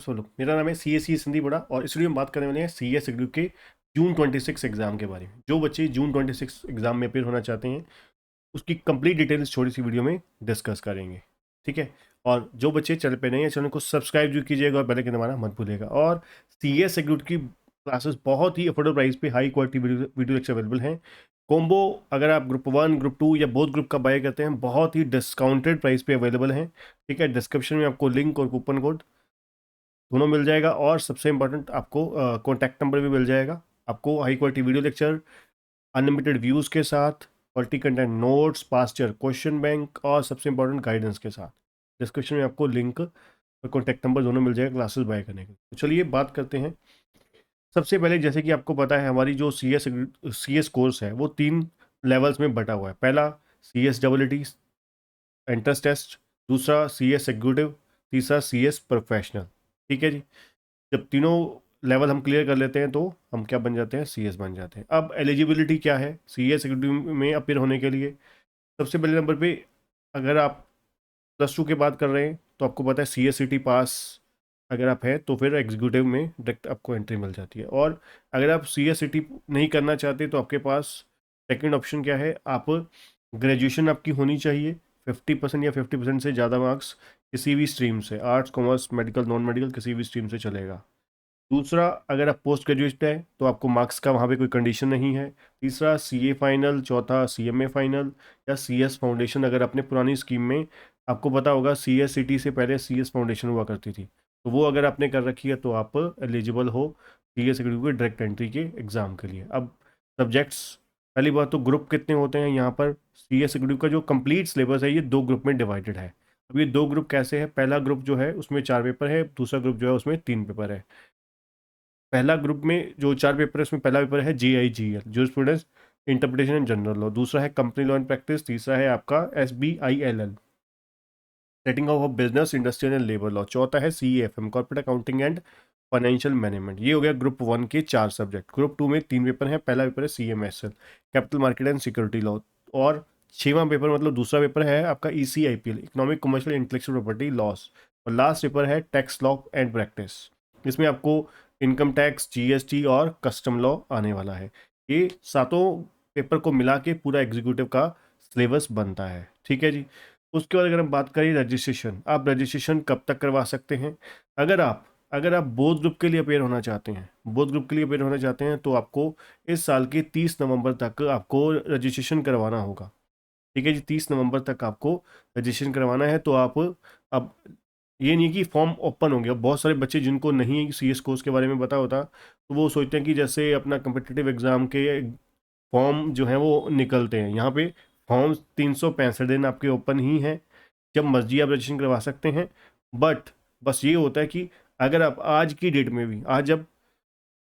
Solo, मेरा नाम है सी सिंधी बड़ा और इस वीडियो में बात करने वाले हैं सी एस एग्रीड के जून 26 एग्जाम के बारे में। जो बच्चे जून 26 एग्जाम में अपेयर होना चाहते हैं उसकी कंप्लीट डिटेल्स छोटी सी वीडियो में डिस्कस करेंगे, ठीक है। और जो बच्चे चैनल पे नहीं है चैनल को सब्सक्राइब जो कीजिएगा और बेल आइकन दबाना मत भूलिएगा। और सी एस एग्रीड की क्लासेस बहुत ही अफोर्डेबल प्राइस पे high quality video lecture available हैं। कॉम्बो अगर आप ग्रुप 1 ग्रुप 2 या बोथ ग्रुप का बाय करते हैं बहुत ही डिस्काउंटेड प्राइस पे अवेलेबल हैं, ठीक है। डिस्क्रिप्शन में आपको लिंक और कूपन कोड दोनों मिल जाएगा और सबसे इंपॉर्टेंट आपको कॉन्टैक्ट नंबर भी मिल जाएगा। आपको high quality video lecture unlimited views के साथ, quality content notes, past year question bank और सबसे इंपॉर्टेंट गाइडेंस के साथ। डिस्क्रिप्शन में आपको लिंक और कॉन्टैक्ट नंबर दोनों मिल जाएगा क्लासेस बाय करने के। तो चलिए बात करते हैं। सबसे पहले जैसे कि आपको पता है हमारी जो सी एस कोर्स है वो 3 लेवल्स में बटा हुआ है। पहला C S double entrance test, दूसरा सी एस एग्जीक्यूटिव, तीसरा सी एस प्रोफेशनल, ठीक है जी। जब तीनों लेवल हम क्लियर कर लेते हैं तो हम क्या बन जाते हैं, सी एस बन जाते हैं। अब एलिजिबिलिटी क्या है सी एस एग्जीक्यूटिव में अपेयर होने के लिए? सबसे पहले नंबर पे अगर आप +2 की बात कर रहे हैं तो आपको पता है C S C T pass अगर आप हैं तो फिर एग्जीक्यूटिव में डायरेक्ट आपको एंट्री मिल जाती है। और अगर आप सी एस सी टी नहीं करना चाहते तो आपके पास सेकेंड ऑप्शन क्या है, आप ग्रेजुएशन आपकी होनी चाहिए 50% या 50% से ज़्यादा मार्क्स किसी भी स्ट्रीम से, arts commerce medical non medical किसी भी स्ट्रीम से चलेगा। दूसरा अगर आप पोस्ट ग्रेजुएट है तो आपको मार्क्स का वहाँ पे कोई कंडीशन नहीं है। तीसरा सीए फाइनल, चौथा सीएमए फाइनल या सीएस फाउंडेशन। अगर अपने पुरानी स्कीम में आपको पता होगा सीएस सिटी से पहले सीएस फाउंडेशन हुआ करती थी, तो वो अगर आपने कर रखी है तो आप एलिजिबल हो सीएस एग्रीड के डायरेक्ट एंट्री के एग्ज़ाम के लिए। अब सब्जेक्ट्स, पहली बात तो ग्रुप कितने होते हैं यहाँ पर। सीएस एग्रीड का जो कंप्लीट सिलेबस है ये 2 ग्रुप में डिवाइडेड है। अब ये 2 ग्रुप कैसे है, पहला ग्रुप जो है उसमें 4 पेपर है, दूसरा ग्रुप जो है उसमें 3 पेपर है। पहला ग्रुप में जो 4 पेपर है उसमें पहला पेपर है JIGL jurisprudence interpretation and general law, दूसरा है कंपनी लॉ एंड प्रैक्टिस, तीसरा है आपका SBILL setting of business industrial and labour law, चौथा है CEFM corporate accounting and financial management. ये हो गया ग्रुप 1 के 4 सब्जेक्ट। ग्रुप 2 में 3 पेपर हैं, पहला पेपर है CMSL capital market and security law, और 6वां पेपर मतलब दूसरा पेपर है आपका ECIPL economic commercial intellectual property loss, और लास्ट पेपर है टैक्स लॉ एंड प्रैक्टिस। इसमें आपको इनकम टैक्स, GST और कस्टम लॉ आने वाला है। ये सातों पेपर को मिला के पूरा एग्जीक्यूटिव का सिलेबस बनता है, ठीक है जी। उसके बाद अगर हम बात करें रजिस्ट्रेशन, आप रजिस्ट्रेशन कब तक करवा सकते हैं? अगर आप बोथ ग्रुप के लिए अपेयर होना चाहते हैं, बोथ ग्रुप के लिए अपेयर होना चाहते हैं तो आपको इस साल के 30 नवंबर तक आपको रजिस्ट्रेशन करवाना होगा, ठीक है जी। 30 नवंबर तक आपको रजिस्ट्रेशन करवाना है। तो आप अब ये नहीं कि फॉर्म ओपन हो गया, बहुत सारे बच्चे जिनको नहीं है CS कोर्स के बारे में पता होता तो वो सोचते हैं कि जैसे अपना कम्पिटिटिव एग्ज़ाम के फॉर्म जो हैं वो निकलते हैं, यहाँ पे फॉर्म 365 दिन आपके ओपन ही हैं, जब मर्जी आप रजिस्ट्रेशन करवा सकते हैं। बट बस ये होता है कि अगर आप आज की डेट में भी, आज जब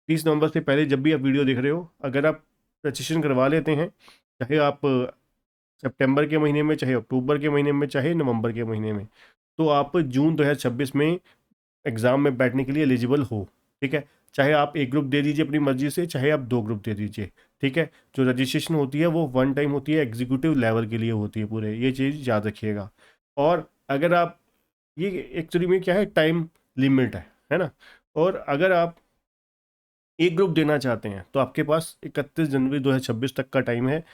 30 नवंबर से पहले जब भी आप वीडियो देख रहे हो, अगर आप रजिस्ट्रेशन करवा लेते हैं, चाहे आप सितंबर के महीने में, चाहे अक्टूबर के महीने में, चाहे नवंबर के महीने में, तो आप जून 2026 में एग्ज़ाम में बैठने के लिए एलिजिबल हो, ठीक है। चाहे आप एक ग्रुप दे दीजिए अपनी मर्जी से, चाहे आप 2 ग्रुप दे दीजिए, ठीक है। जो रजिस्ट्रेशन होती है वो 1 टाइम होती है, एग्जीक्यूटिव लेवल के लिए होती है पूरे, ये चीज़ याद रखिएगा। और अगर आप, ये एक्चुअली में क्या है, टाइम लिमिट है ना। और अगर आप एक ग्रुप देना चाहते हैं तो आपके पास 31 जनवरी 2026 तक का टाइम है।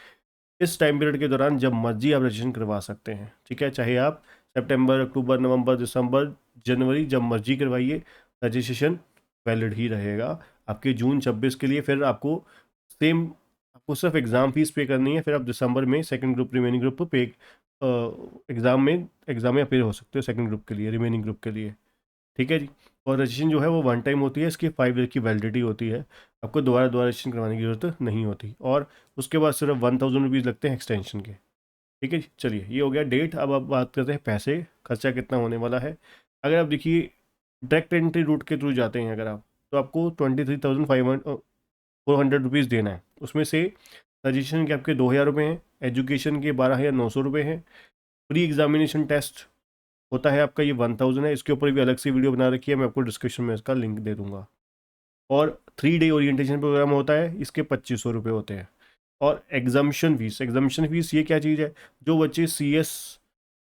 इस टाइम पीरियड के दौरान जब मर्जी आप रजिस्ट्रेशन करवा सकते हैं, ठीक है। चाहे आप सितंबर, अक्टूबर, नवंबर, दिसंबर, जनवरी जब मर्जी करवाइए, रजिस्ट्रेशन वैलिड ही रहेगा आपके जून 26 के लिए। फिर आपको सेम, आपको सिर्फ एग्ज़ाम फीस पे करनी है, फिर आप दिसंबर में सेकंड ग्रुप रिमेनिंग ग्रुप पे एग्ज़ाम में अपेयर हो सकते हो सेकंड ग्रुप के लिए, रिमेनिंग ग्रुप के लिए, ठीक है जी। और रजिस्ट्रेशन जो है वो 1 टाइम होती है, इसकी 5 ईयर की वैलिडिटी होती है, आपको दोबारा दोबारा रजिस्ट्रेशन करवाने की ज़रूरत नहीं होती। और उसके बाद सिर्फ 1000 रुपीज़ लगते हैं एक्सटेंशन के, ठीक है जी। चलिए ये हो गया डेट। अब आप बात करते हैं पैसे, खर्चा कितना होने वाला है। अगर आप देखिए डायरेक्ट एंट्री रूट के थ्रू जाते हैं अगर आप, तो आपको 23,400 रुपीज़ देना है। उसमें से रजिस्ट्रेशन के आपके 2000 रुपये हैं, एजुकेशन के 12,900 रुपये हैं, प्री एग्जामिनेशन टेस्ट होता है आपका, ये 1000 है। इसके ऊपर भी अलग से वीडियो बना रखी है, मैं आपको डिस्क्रिप्शन में इसका लिंक दे दूंगा। और 3 डे ओरिएंटेशन प्रोग्राम होता है, इसके 2500 रुपये होते हैं। और एग्जामिशन फीस ये क्या चीज़ है, जो बच्चे CS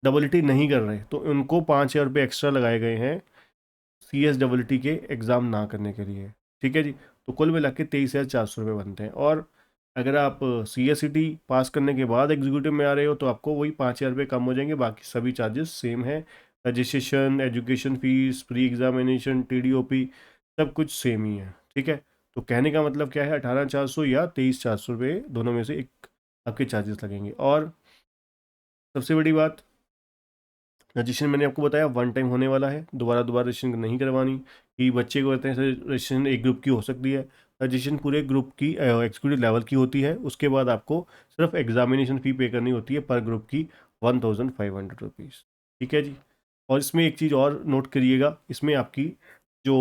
डबल टी नहीं कर रहे तो उनको 5000 रुपये एक्स्ट्रा लगाए गए हैं CSEE के एग्ज़ाम ना करने के लिए। ठीक है जी। तो कुल मिला के 23,400 रुपये बनते हैं। और अगर आप CSET पास करने के बाद एग्जीक्यूटिव में आ रहे हो तो आपको वही 5,000 रुपये कम हो जाएंगे, बाकी सभी चार्जेस सेम है। Registration, education fees, pre examination, TDOP सब कुछ सेम ही है। ठीक है। तो कहने का मतलब क्या है, 18,400 या 23,400 रुपये दोनों में से एक आपके चार्जेस लगेंगे। और सबसे बड़ी बात, रजिस्ट्रेशन मैंने आपको बताया वन टाइम होने वाला है, दोबारा दोबारा रजिस्ट्रेशन नहीं करवानी। कि बच्चे को कहते हैं रजिस्ट्रेशन एक ग्रुप की हो सकती है, रजिस्ट्रेशन पूरे ग्रुप की एग्जीक्यूटिव लेवल की होती है। उसके बाद आपको सिर्फ एग्जामिनेशन फ़ी पे करनी होती है पर ग्रुप की 1,500 रुपीज़। ठीक है जी। और इसमें एक चीज़ और नोट करिएगा, इसमें आपकी जो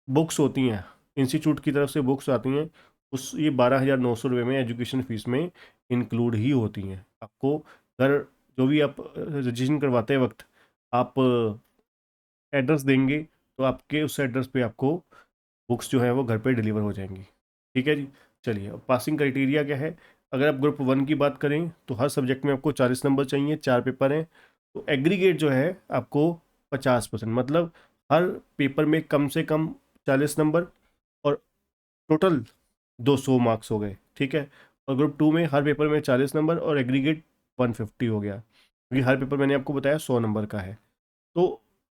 बुक्स होती हैं, इंस्टीट्यूट की तरफ से बुक्स आती हैं, उस ये 12,900 रुपये में एजुकेशन फ़ीस में इंक्लूड ही होती हैं। आपको घर जो भी आप रजिस्ट्रेशन करवाते वक्त आप एड्रेस देंगे तो आपके उस एड्रेस पे आपको बुक्स जो है वो घर पे डिलीवर हो जाएंगी। ठीक है जी। चलिए, अब पासिंग क्राइटेरिया क्या है। अगर आप ग्रुप 1 की बात करें तो हर सब्जेक्ट में आपको 40 नंबर चाहिए, 4 पेपर हैं। तो एग्रीगेट जो है आपको 50%, मतलब हर पेपर में कम से कम 40 नंबर और टोटल 200 मार्क्स हो गए। ठीक है। और ग्रुप 2 में हर पेपर में 40 नंबर और एग्रीगेट 150 हो गया, क्योंकि हर पेपर मैंने आपको बताया 100 नंबर का है। तो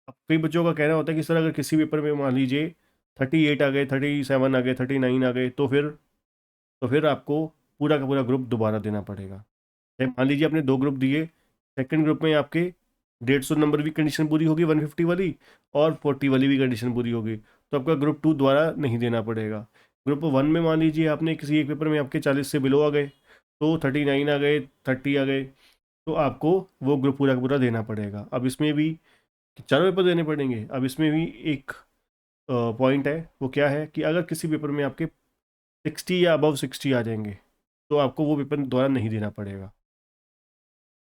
अब कई बच्चों का कहना होता है कि सर अगर किसी पेपर में मान लीजिए 38 आ गए, 37 आ गए, 39 आ गए, तो फिर आपको पूरा का पूरा ग्रुप दोबारा देना पड़ेगा। मान लीजिए आपने 2 ग्रुप दिए, सेकंड ग्रुप में आपके 150 नंबर की कंडीशन पूरी होगी, 150 वाली, और 40 वाली भी कंडीशन पूरी होगी, तो आपका ग्रुप 2 दोबारा नहीं देना पड़ेगा। ग्रुप 1 में मान लीजिए आपने किसी एक पेपर में आपके 40 से बिलो आ गए, तो 39 आ गए, 30 आ गए, तो आपको वो ग्रुप पूरा का पूरा देना पड़ेगा। अब इसमें भी चारों पेपर देने पड़ेंगे। अब इसमें भी एक पॉइंट है, वो क्या है कि अगर किसी पेपर में आपके 60 या अबव 60 आ जाएंगे तो आपको वो पेपर दोबारा नहीं देना पड़ेगा,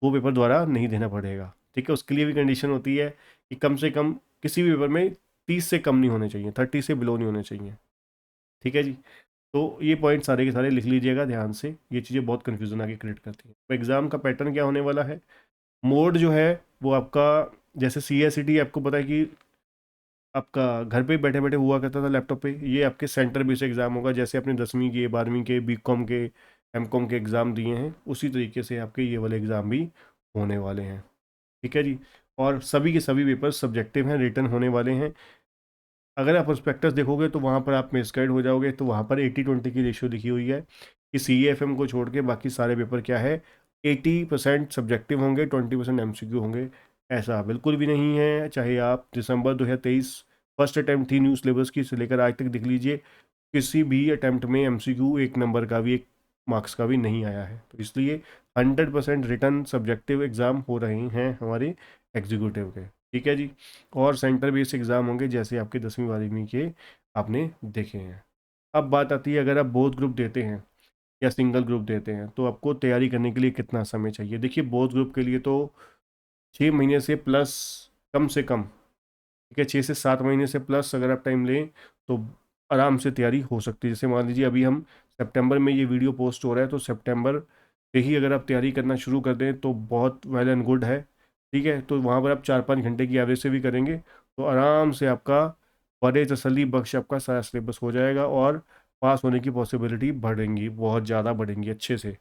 वो पेपर दोबारा नहीं देना पड़ेगा। ठीक है। उसके लिए भी कंडीशन होती है कि कम से कम किसी भी पेपर में 30 से कम नहीं होने चाहिए, 30 से बिलो नहीं होने चाहिए। ठीक है जी। तो ये पॉइंट सारे के सारे लिख लीजिएगा ध्यान से, ये चीज़ें बहुत कन्फ्यूज़न आगे क्रिएट करती हैं। तो एग्ज़ाम का पैटर्न क्या होने वाला है, मोड जो है वो आपका, जैसे CSET आपको पता है कि आपका घर पे बैठे बैठे हुआ करता था लैपटॉप पे, ये आपके सेंटर बेस्ड एग्ज़ाम होगा। जैसे आपने 10वीं के, 12वीं के, BCom के, MCom के एग्ज़ाम दिए हैं, उसी तरीके से आपके ये वाले एग्ज़ाम भी होने वाले हैं। ठीक है जी। और सभी के सभी पेपर सब्जेक्टिव हैं, रिटर्न होने वाले हैं। अगर आप प्रोस्पेक्टस देखोगे तो वहाँ पर आप मिसगाइड हो जाओगे। तो वहाँ पर 80-20 की रेशियो लिखी हुई है कि CAFM को छोड़ के बाकी सारे पेपर क्या है, 80% सब्जेक्टिव होंगे, 20% MCQ होंगे। ऐसा बिल्कुल भी नहीं है। चाहे आप दिसंबर 2023 फर्स्ट अटैम्प्ट थी न्यू सिलेबस की से लेकर आज तक देख लीजिए, किसी भी अटैम्प्ट में MCQ एक नंबर का भी, एक मार्क्स का भी नहीं आया है। तो इसलिए 100% रिटर्न सब्जेक्टिव एग्ज़ाम हो रहे हैं हमारे एग्जीक्यूटिव के। ठीक है जी। और सेंटर बेस्ड एग्ज़ाम होंगे जैसे आपके 10वीं 12वीं के आपने देखे हैं। अब बात आती है, अगर आप बोथ ग्रुप देते हैं या सिंगल ग्रुप देते हैं तो आपको तैयारी करने के लिए कितना समय चाहिए। देखिए, बोथ ग्रुप के लिए तो 6 महीने से प्लस, कम से कम, ठीक है, 6 से 7 महीने से प्लस अगर आप टाइम लें तो आराम से तैयारी हो सकती है। जैसे मान लीजिए अभी हम सितंबर में ये वीडियो पोस्ट हो रहा है, तो सितंबर से ही अगर आप तैयारी करना शुरू कर दें तो बहुत वेल एंड गुड है। ठीक है। तो वहाँ पर आप 4-5 घंटे की एवरेज से भी करेंगे तो आराम से आपका बड़े तसल्ली बख्श आपका सारा सिलेबस हो जाएगा और पास होने की पॉसिबिलिटी बढ़ेंगी, बहुत ज़्यादा बढ़ेंगी अच्छे से।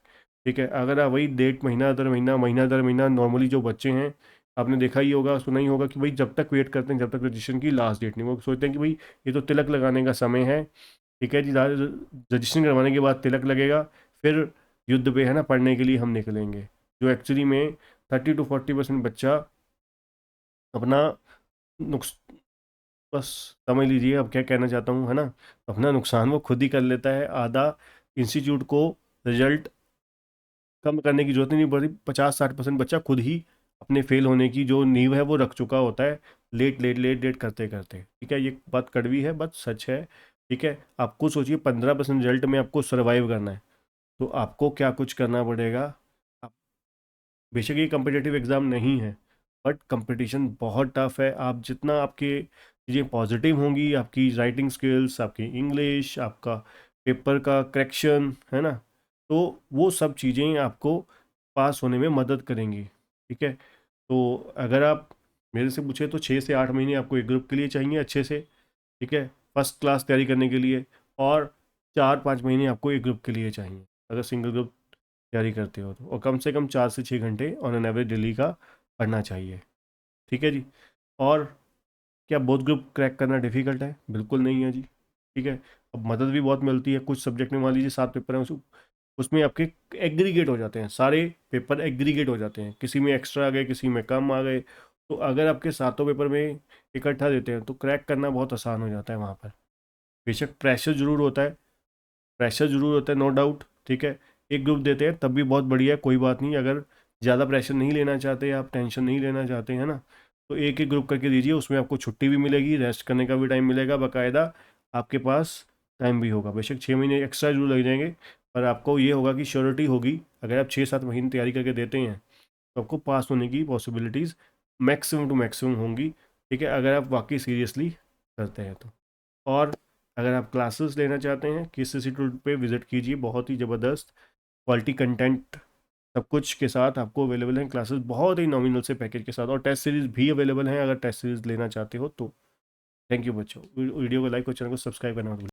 ठीक है। अगर आप वही डेट महीना दर महीना, महीना दर महीना, नॉर्मली जो बच्चे हैं, आपने देखा ही होगा, सुना ही होगा कि भाई जब तक वेट करते हैं जब तक रजिस्ट्रेशन की लास्ट डेट नहीं, वो सोचते हैं कि भाई ये तो तिलक लगाने का समय है। ठीक है जी। रजिस्ट्रेशन करवाने के बाद तिलक लगेगा, फिर युद्ध पे है ना पढ़ने के लिए हम निकलेंगे। जो एक्चुअली में 30-40% बच्चा अपना नुक्स बस समझ लीजिए अब क्या कहना चाहता हूँ, है ना, अपना नुकसान वो खुद ही कर लेता है। आधा इंस्टीट्यूट को रिजल्ट कम करने की जरूरत ही नहीं पड़ती, 50-60% बच्चा खुद ही अपने फेल होने की जो नींव है वो रख चुका होता है, लेट लेट लेट लेट करते करते। ठीक है। ये बात कड़वी है, बात सच है। ठीक है। आपको सोचिए 15% रिजल्ट में आपको सर्वाइव करना है तो आपको क्या कुछ करना पड़ेगा। आप, बेशक ये कम्पिटेटिव एग्ज़ाम नहीं है बट कंपटीशन बहुत टफ है। आप जितना आपके चीज़ें पॉजिटिव होंगी, आपकी राइटिंग स्किल्स, आपकी इंग्लिश, आपका पेपर का करेक्शन, है ना, तो वो सब चीज़ें आपको पास होने में मदद करेंगी। ठीक है। तो अगर आप मेरे से पूछे तो 6 से 8 महीने आपको एक ग्रुप के लिए चाहिए अच्छे से, ठीक है, फर्स्ट क्लास तैयारी करने के लिए, और 4-5 महीने आपको एक ग्रुप के लिए चाहिए अगर सिंगल ग्रुप तैयारी करते हो तो, और कम से कम 4 से 6 घंटे ऑन एन एवरेज डेली का पढ़ना चाहिए, ठीक है जी। और क्या बोथ ग्रुप क्रैक करना डिफिकल्ट है? बिल्कुल नहीं है जी, ठीक है। अब मदद भी बहुत मिलती है, कुछ सब्जेक्ट में मान लीजिए 7 पेपर हैं, उसमें आपके एग्रीगेट हो जाते हैं, सारे पेपर एग्रीगेट हो जाते हैं, किसी में एक्स्ट्रा आ गए, किसी में कम आ गए, तो अगर आपके सातों पेपर में इकट्ठा देते हैं तो क्रैक करना बहुत आसान हो जाता है वहाँ पर। बेशक प्रेशर ज़रूर होता है, नो डाउट, ठीक है। एक ग्रुप देते हैं तब भी बहुत बढ़िया है, कोई बात नहीं। अगर ज़्यादा प्रेशर नहीं लेना चाहते, आप टेंशन नहीं लेना चाहते हैं ना, तो एक एक ग्रुप करके दीजिए, उसमें आपको छुट्टी भी मिलेगी, रेस्ट करने का भी टाइम मिलेगा, बाकायदा आपके पास टाइम भी होगा। बेशक 6 महीने एक्स्ट्रा जरूर लग जाएंगे, पर आपको ये होगा कि श्योरिटी होगी, अगर आप 6-7 महीने तैयारी करके देते हैं तो आपको पास होने की पॉसिबिलिटीज़ मैक्सिमम टू मैक्सिमम होंगी, ठीक है, अगर आप वाकई सीरियसली करते हैं तो। और अगर आप क्लासेस लेना चाहते हैं किस इंस्टीट्यूट पे विज़िट कीजिए, बहुत ही ज़बरदस्त क्वालिटी कंटेंट सब कुछ के साथ आपको अवेलेबल हैं क्लासेस, बहुत ही नॉमिनल से पैकेज के साथ, और टेस्ट सीरीज़ भी अवेलेबल हैं अगर टेस्ट सीरीज़ लेना चाहते हो तो। थैंक यू बच्चों, वीडियो को लाइक और चैनल को सब्सक्राइब करना मत भूलिए।